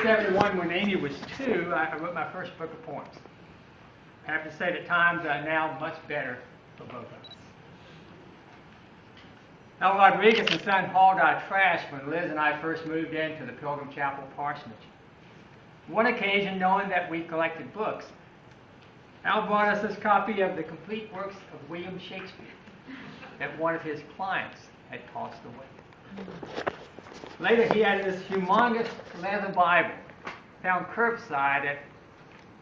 1971, when Amy was 2, I wrote my first book of poems. I have to say that times are now much better for both of us. Al Rodriguez and Son hauled our trash when Liz and I first moved into the Pilgrim Chapel parsonage. One occasion, knowing that we collected books, Al brought us this copy of the complete works of William Shakespeare that one of his clients had tossed away. Later, he added this humongous leather Bible found curbside at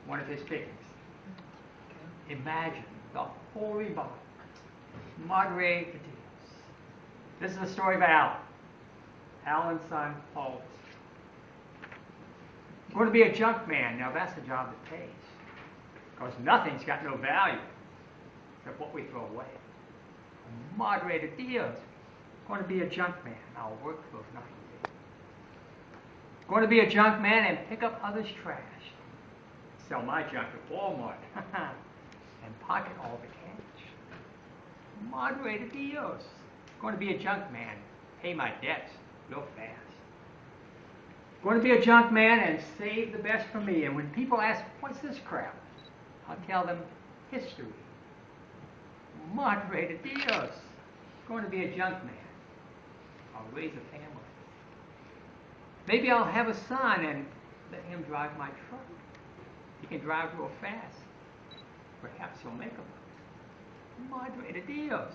one of his picnics. Imagine the Holy Bible, Madre de Dios. This is the story of Al and Son Paulus. I'm going to be a junk man. Now that's a job that pays, because nothing's got no value except what we throw away. Madre de Dios. I'm going to be a junk man. I'll work those 90 days. I'm going to be a junk man and pick up others' trash. Sell my junk at Walmart and pocket all the cash. Madre de Dios. I'm going to be a junk man. Pay my debts real fast. I'm going to be a junk man and save the best for me. And when people ask, what's this crap? I'll tell them history. Madre de Dios. I'm going to be a junk man. I'll raise a family. Maybe I'll have a son and let him drive my truck. He can drive real fast. Perhaps he'll make a Madre de Dios.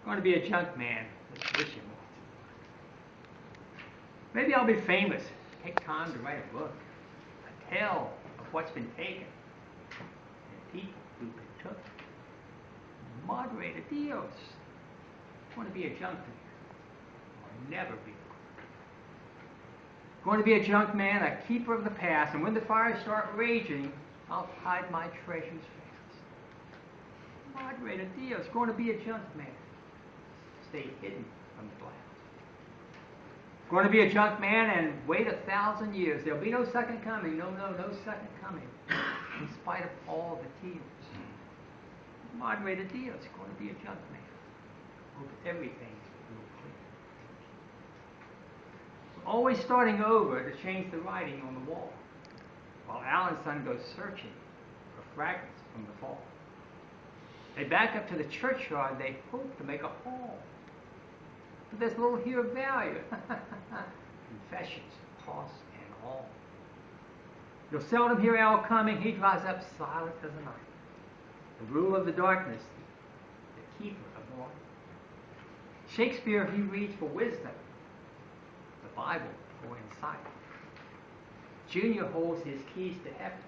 I'm going to be a junk man. Let's wish him lots of luck. Maybe I'll be famous. Take time to write a book. A tale of what's been taken and people who've been took. Madre de Dios. I'm going to be a junk man. I'll never be a crook. I'm going to be a junk man, a keeper of the past, and when the fires start raging, I'll hide my treasures fast. Madre de Dios. I'm going to be a junk man. Stay hidden from the blast. I'm going to be a junk man and wait 1,000 years. There'll be no second coming. No second coming. In spite of all the tears. Madre de Dios. I'm going to be a junk man. Hope everything's real clear. We're always starting over to change the writing on the wall, while Al and Son go searching for fragments from the fall. They back up to the churchyard. They hope to make a hall. But there's little here of value. Confessions, cost, and all. You'll seldom hear Al coming. He dries up silent as a night. The rule of the darkness, the keeper of the light. Shakespeare, he reads for wisdom. The Bible for insight. Junior holds his keys to heaven,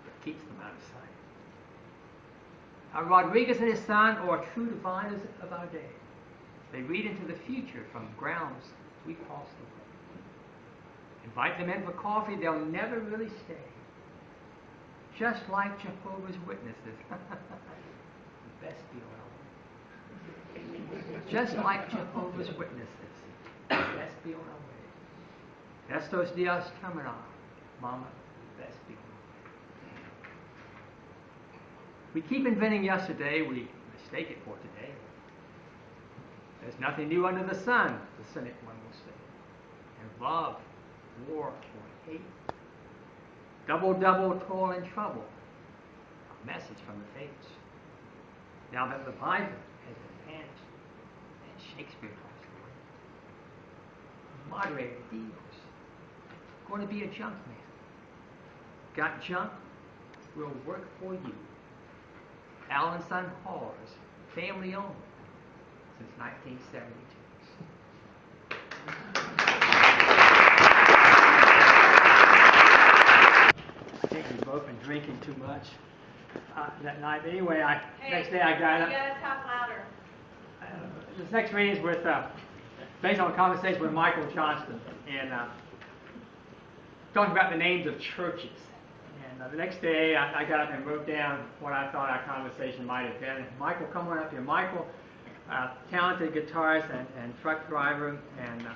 but keeps them out of sight. Rodriguez and his son are true diviners of our day. They read into the future from grounds we passed away. Invite them in for coffee, they'll never really stay. Just like Jehovah's Witnesses. The best deal our way. Just like Jehovah's Witnesses. The best deal our way. Estos dias terminar. Mama, the best deal our way. We keep inventing yesterday, we mistake it for today. There's nothing new under the sun, the cynic one will say. And love, war, or hate. Double, toil and trouble. A message from the fates. Now that the Bible has been penned and Shakespeare passed away. Madre de Dios. Going to be a junk man. Got junk? Will work for you. Al and Son Haulers, family owned since 1972. I think we've both been drinking too much that night. Anyway, next day I got up. You gotta talk louder. This next reading is based on a conversation with Michael Johnston, and talking about the names of churches. And the next day I got up and wrote down what I thought our conversation might have been. Michael, come on up here. Michael, talented guitarist and truck driver, and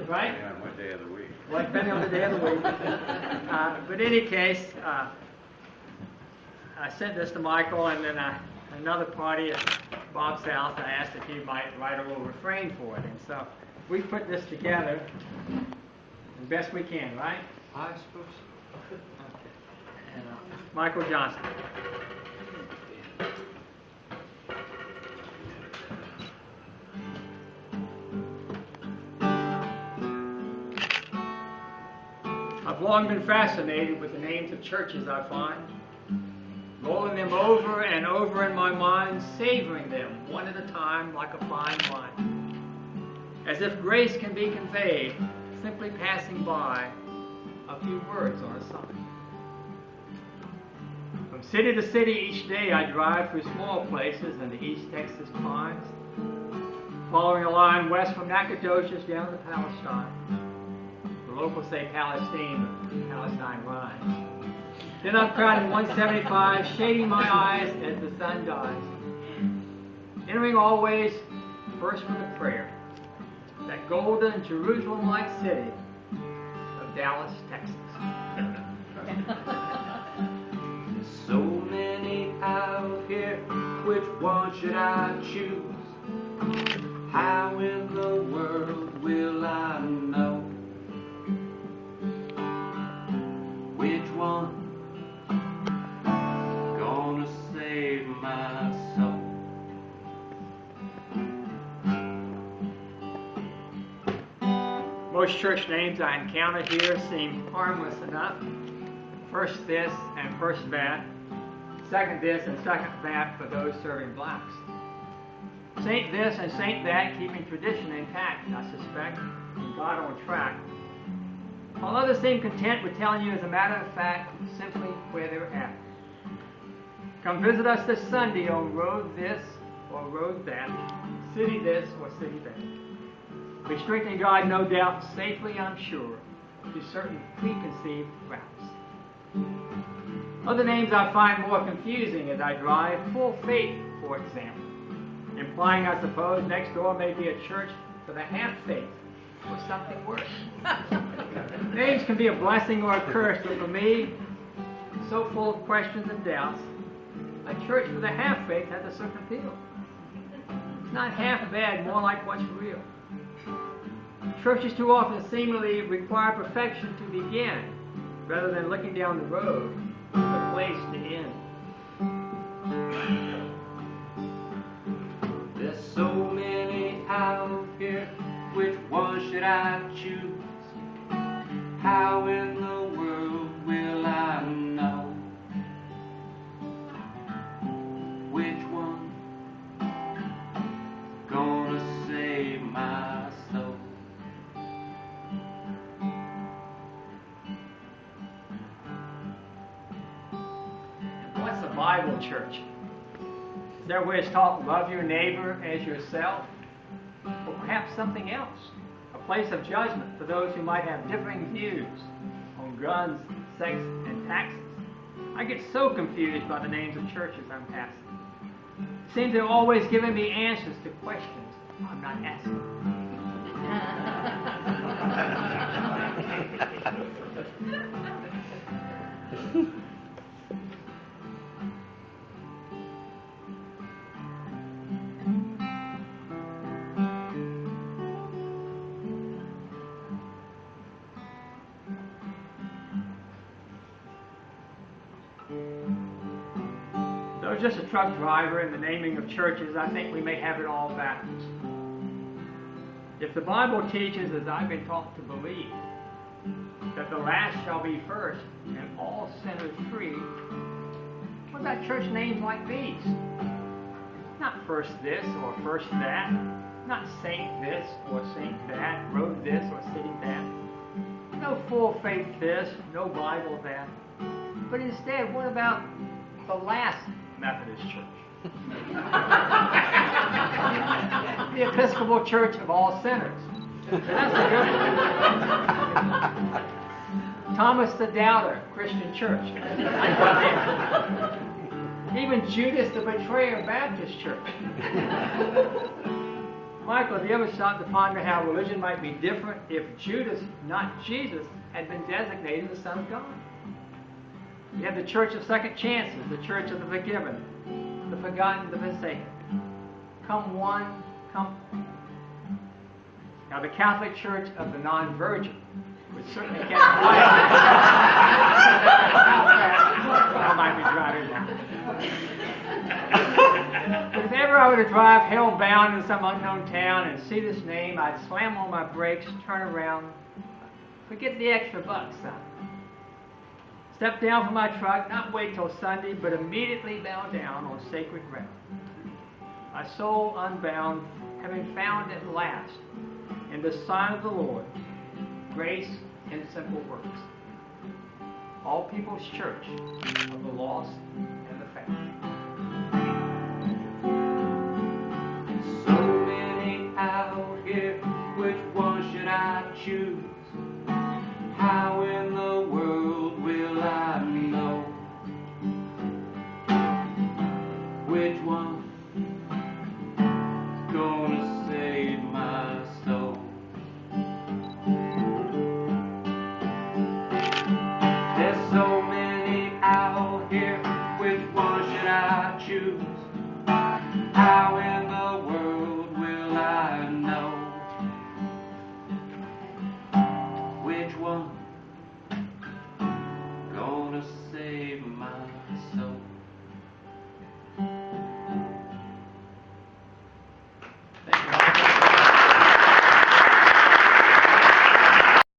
right? Yeah, what day of the week? Well, depending on the day of the week. But in any case, I sent this to Michael, and then another party at Bob's house, I asked if he might write a little refrain for it. And so we put this together as best we can, right? I suppose so. Okay. And Michael Johnson. I've long been fascinated with the names of churches I find, rolling them over and over in my mind, savoring them one at a time like a fine wine. As if grace can be conveyed simply passing by a few words on a sign. From city to city each day I drive through small places in the East Texas pines, following a line west from Nacogdoches down to Palestine. The locals say Palestine, but Palestine rhymes. Then I'm crowding 175, shading my eyes as the sun dies. Entering always first with a prayer. That golden Jerusalem-like city of Dallas, Texas. So many out here, which one should I choose? How in the world will I know which one gonna save my soul? Most church names I encounter here seem harmless enough. First this and first that. Second this and second that for those serving blacks. Saint this and saint that, keeping tradition intact, I suspect, and God on track. While others seem content with telling you as a matter of fact simply where they're at. Come visit us this Sunday on road this or road that, city this or city that. Restricting God, no doubt, safely, I'm sure, to certain preconceived routes. Other names I find more confusing as I drive. Full faith, for example, implying, I suppose, next door may be a church for the half-faith or something worse. Names can be a blessing or a curse, but for me, so full of questions and doubts, a church for the half-faith has a certain appeal. It's not half bad, more like what's real. Churches too often seemingly require perfection to begin, rather than looking down the road to the place to end. There's so many out here, which one should I choose? How in the world will I know which one gonna save my soul? What's a Bible church? Is that where it's taught love your neighbor as yourself? Or perhaps something else? A place of judgment for those who might have differing views on guns, sex, and taxes. I get so confused by the names of churches I'm passing. It seems they're always giving me answers to questions I'm not asking. Though just a truck driver in the naming of churches, I think we may have it all backwards. If the Bible teaches, as I've been taught to believe, that the last shall be first and all sinners free, what about church names like these? Not first this or first that, not saint this or saint that, road this or city that. No full faith this, no Bible that. But instead, what about the last Methodist Church? The Episcopal Church of all sinners. That's a good one. Thomas the Doubter Christian Church. Even Judas the Betrayer Baptist Church. Michael, have you ever stopped to ponder how religion might be different if Judas, not Jesus, had been designated the Son of God? You have the Church of Second Chances, the Church of the Forgiven, the Forgotten, the Forsaken. Come one, come all. Now the Catholic Church of the Non-Virgin would certainly get quiet. I might be driving wrong. But if ever I were to drive hell-bound in some unknown town and see this name, I'd slam on my brakes, turn around, forget the extra bucks, son. Step down from my truck, not wait till Sunday, but immediately bow down on sacred ground. My soul unbound, having found at last, in the sign of the Lord, grace in simple works. All People's Church of the Lost